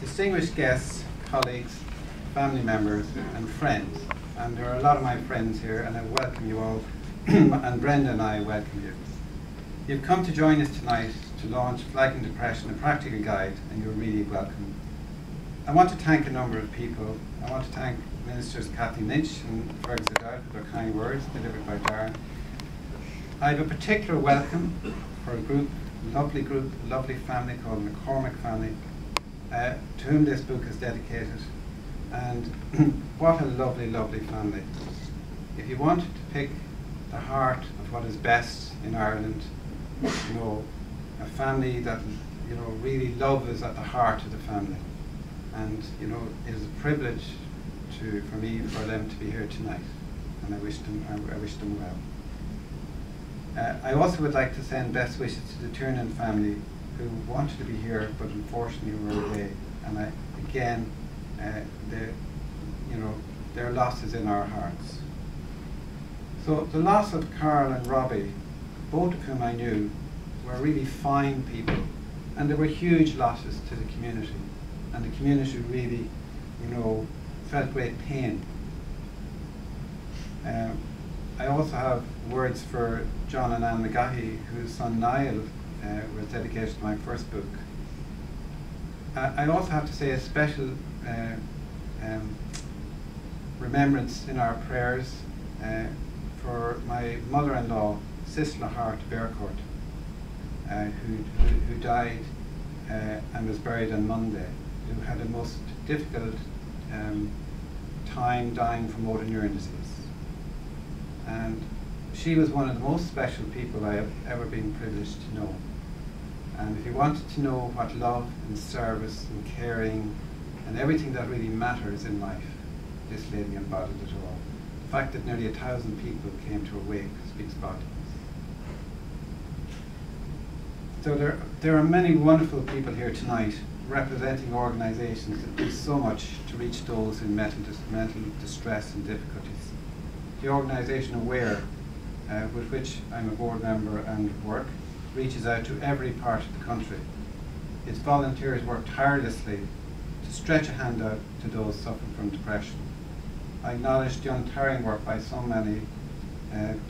Distinguished guests, colleagues, family members and friends, and there are a lot of my friends here and I welcome you all and Brenda and I welcome you. You've come to join us tonight to launch Flagging Depression, a practical guide, and you're really welcome. I want to thank a number of people. I want to thank Ministers Cathy Lynch and Fergus O'Dowd for their kind words delivered by Darren. I have a particular welcome for a lovely family called the McCormick family, to whom this book is dedicated. And what a lovely, lovely family. If you want to pick the heart of what is best in Ireland, you know, a family that, you know, really love is at the heart of the family. And, you know, it is a privilege for me for them to be here tonight. And I wish them well. I also would like to send best wishes to the Tiernan family who wanted to be here but unfortunately were away. And again, their loss is in our hearts. So the loss of Carl and Robbie, both of whom I knew, were really fine people, and there were huge losses to the community, and the community really, you know, felt great pain. I also have words for John and Anne McGahey, whose son Niall was dedicated to my first book. I also have to say a special remembrance in our prayers for my mother-in-law, Sisla Hart Bearcourt, who died and was buried on Monday, who had a most difficult time dying from motor neuron disease. And she was one of the most special people I have ever been privileged to know. And if you wanted to know what love and service and caring and everything that really matters in life, this lady embodied it all. The fact that nearly 1,000 people came to her wake speaks volumes. So there are many wonderful people here tonight representing organisations that do so much to reach those in mental distress and difficulties. The organisation Aware, with which I'm a board member and work, reaches out to every part of the country. Its volunteers work tirelessly to stretch a hand out to those suffering from depression. I acknowledge the untiring work by so many.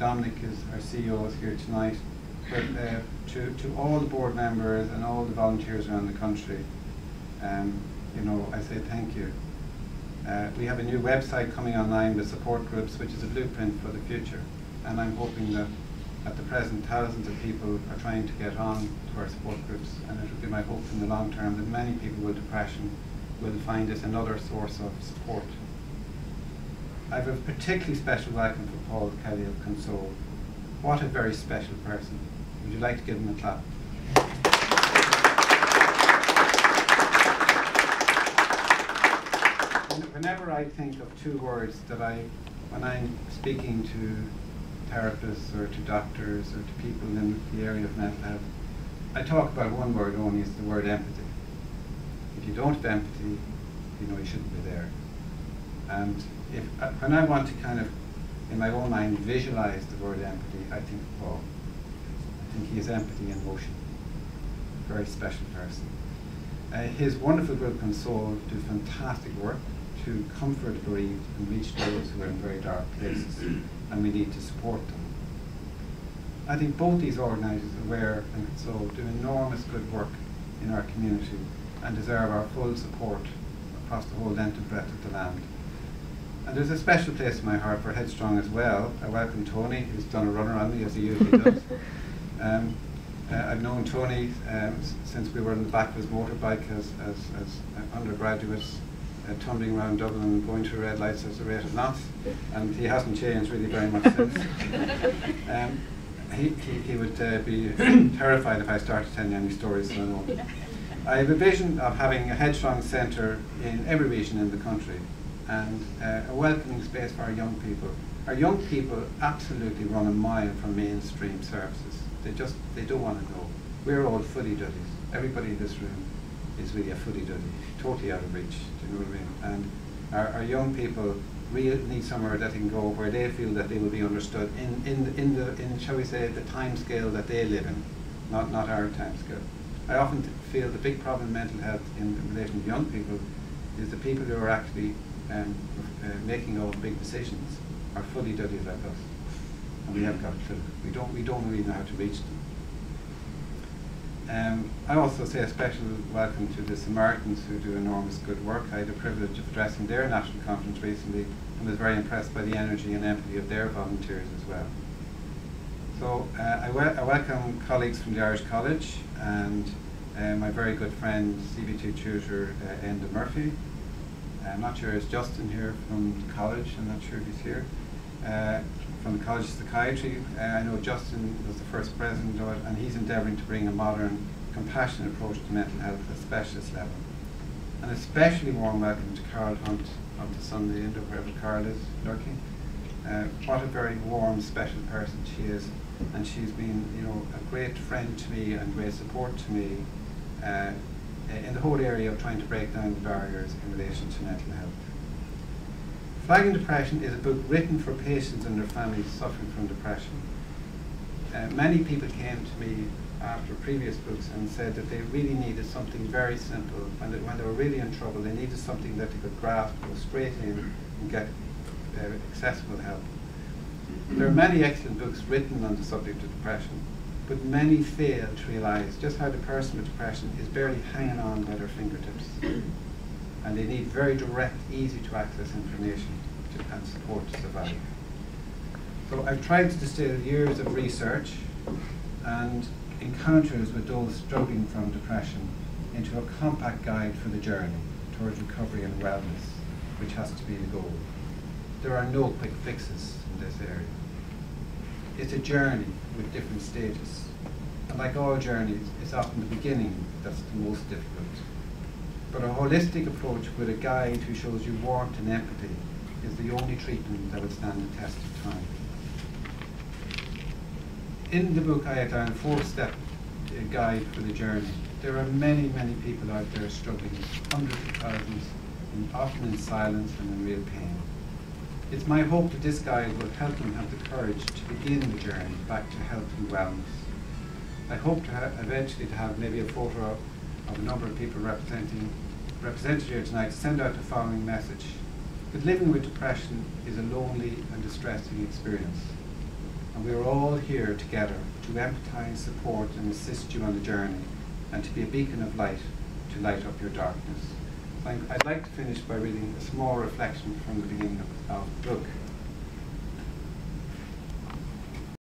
Dominic is our CEO is here tonight, but to all the board members and all the volunteers around the country, you know, I say thank you. We have a new website coming online with support groups, which is a blueprint for the future, and I'm hoping that at the present thousands of people are trying to get on to our support groups, and it will be my hope in the long term that many people with depression will find this another source of support. I have a particularly special welcome for Paul Kelly of Console. What a very special person. Would you like to give him a clap? Whenever I think of two words that when I'm speaking to therapists or to doctors or to people in the area of mental health, I talk about one word only, it's the word empathy. If you don't have empathy, you know you shouldn't be there. And when I want to kind of, in my own mind, visualize the word empathy, I think of Paul. I think he has empathy in motion. Very special person. His wonderful group Console do fantastic work to comfort the bereaved and reach those who are in very dark places, and we need to support them. I think both these organisations, Aware and Console, do enormous good work in our community and deserve our full support across the whole length and breadth of the land. And there's a special place in my heart for Headstrong as well. I welcome Tony, who's done a runner on me, as he usually does. I've known Tony since we were on the back of his motorbike as undergraduates, tumbling around Dublin and going through red lights at the rate of knots, and he hasn't changed really very much since. He would be terrified if I started telling any stories, so I won't. I have a vision of having a Headstrong centre in every region in the country, and a welcoming space for our young people. Our young people absolutely run a mile from mainstream services. They don't want to know. We're all footy-duddies. Everybody in this room is really a footy-duddy, totally out of reach, do you know what I mean? And our young people really need somewhere that they can go where they feel that they will be understood in shall we say, the time scale that they live in, not our time scale. I often feel the big problem in mental health in relation to young people is the people who are actually making all big decisions are fully duddies like us, and we haven't got a clue. We don't really know how to reach them. I also say a special welcome to the Samaritans, who do enormous good work. I had the privilege of addressing their national conference recently and was very impressed by the energy and empathy of their volunteers as well. So I welcome colleagues from the Irish College and my very good friend, CB2 tutor Enda Murphy. I'm not sure, is Justin here from the college? I'm not sure if he's here. From the College of Psychiatry. I know Justin was the first president of it, and he's endeavouring to bring a modern, compassionate approach to mental health at a specialist level. An especially warm welcome to Carol Hunt on the Sunday Indo, wherever Carol is lurking. What a very warm, special person she is, and she's been, a great friend to me and great support to me in the whole area of trying to break down the barriers in relation to mental health. Flagging Depression is a book written for patients and their families suffering from depression. Many people came to me after previous books and said that they really needed something very simple. When they were really in trouble, they needed something that they could grasp, go straight in and get accessible help. There are many excellent books written on the subject of depression, but many fail to realise just how the person with depression is barely hanging on by their fingertips. And they need very direct, easy to access information and support to survive. So I've tried to distill years of research and encounters with those struggling from depression into a compact guide for the journey towards recovery and wellness, which has to be the goal. There are no quick fixes in this area. It's a journey with different stages. And like all journeys, it's often the beginning that's the most difficult. But a holistic approach with a guide who shows you warmth and empathy is the only treatment that would stand the test of time. In the book I outline a 4-step guide for the journey. There are many, many people out there struggling, hundreds of thousands, and often in silence and in real pain. It's my hope that this guide will help them have the courage to begin the journey back to health and wellness. I hope to eventually to have maybe a photo of a number of people represented here tonight to send out the following message: that living with depression is a lonely and distressing experience, and we are all here together to empathise, support and assist you on the journey, and to be a beacon of light to light up your darkness. I'd like to finish by reading a small reflection from the beginning of the book.